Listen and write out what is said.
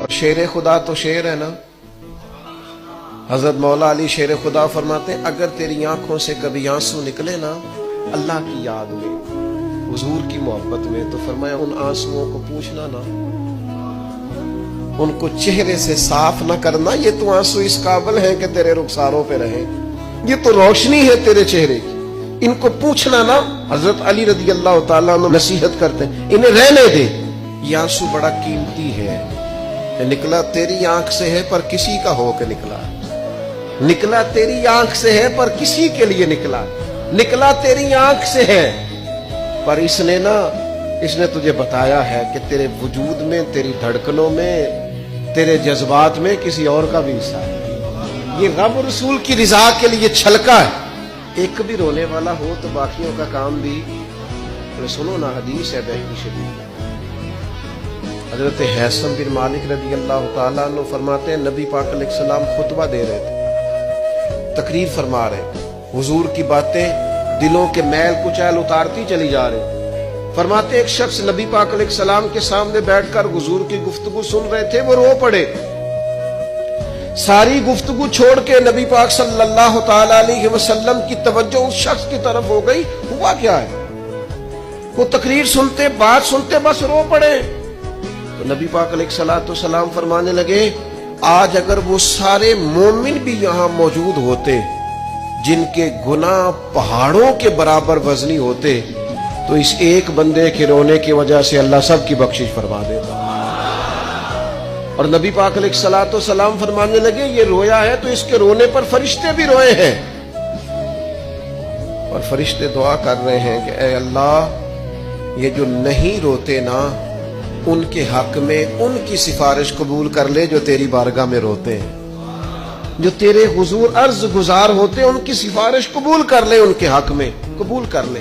اور شیر خدا تو شیر ہے نا. حضرت مولا علی شیر خدا فرماتے ہیں اگر تیری آنکھوں سے کبھی آنسو نکلے نا اللہ کی یاد میں، حضور کی محبت میں، تو فرمایا ان آنسوؤں کو پوچھنا نا، ان کو چہرے سے صاف نہ کرنا. یہ تو آنسو اس قابل ہیں کہ تیرے رخساروں پہ رہیں، یہ تو روشنی ہے تیرے چہرے کی، ان کو پوچھنا نا. حضرت علی رضی اللہ تعالیٰ عنہ نصیحت کرتے ہیں انہیں رہنے دے، یہ آنسو بڑا قیمتی ہے، نکلا تیری آنکھ سے ہے پر کسی کا ہو کے نکلا، نکلا تیری آنکھ سے ہے پر کسی کے لیے نکلا، نکلا تیری آنکھ سے ہے پر اس نے تجھے بتایا ہے کہ تیرے وجود میں، تیری دھڑکنوں میں، تیرے جذبات میں کسی اور کا بھی حصہ ہے. یہ رب رسول کی رضا کے لیے چھلکا ہے. ایک بھی رونے والا ہو تو باقیوں کا کام بھی. سنو نا، حدیث ہے بہتی شریف، حضرت حیثم بن مالک رضی اللہ تعالیٰ عنہ فرماتے ہیں نبی پاک علیہ السلام خطبہ دے رہے تھے، تقریر فرما رہے، حضور کی باتیں دلوں کے میل کچیل اتارتی چلی جا رہی. فرماتے ایک شخص نبی پاک علیہ السلام کے سامنے بیٹھ کر حضور کی گفتگو سن رہے تھے، وہ رو پڑے. ساری گفتگو چھوڑ کے نبی پاک صلی اللہ تعالی علیہ وسلم کی توجہ اس شخص کی طرف ہو گئی. ہوا کیا ہے؟ وہ تقریر سنتے، بات سنتے بس رو پڑے. تو نبی پاک علیہ الصلوۃ والسلام فرمانے لگے آج اگر وہ سارے مومن بھی یہاں موجود ہوتے جن کے گناہ پہاڑوں کے برابر وزنی ہوتے تو اس ایک بندے کے رونے کی وجہ سے اللہ سب کی بخشش فرما دیتا. اور نبی پاک علیہ الصلوۃ والسلام فرمانے لگے یہ رویا ہے تو اس کے رونے پر فرشتے بھی روئے ہیں، اور فرشتے دعا کر رہے ہیں کہ اے اللہ یہ جو نہیں روتے نا ان کے حق میں ان کی سفارش قبول کر لے جو تیری بارگاہ میں روتے ہیں، جو تیرے حضور عرض گزار ہوتے ان کی سفارش قبول کر لے، ان کے حق میں قبول کر لے.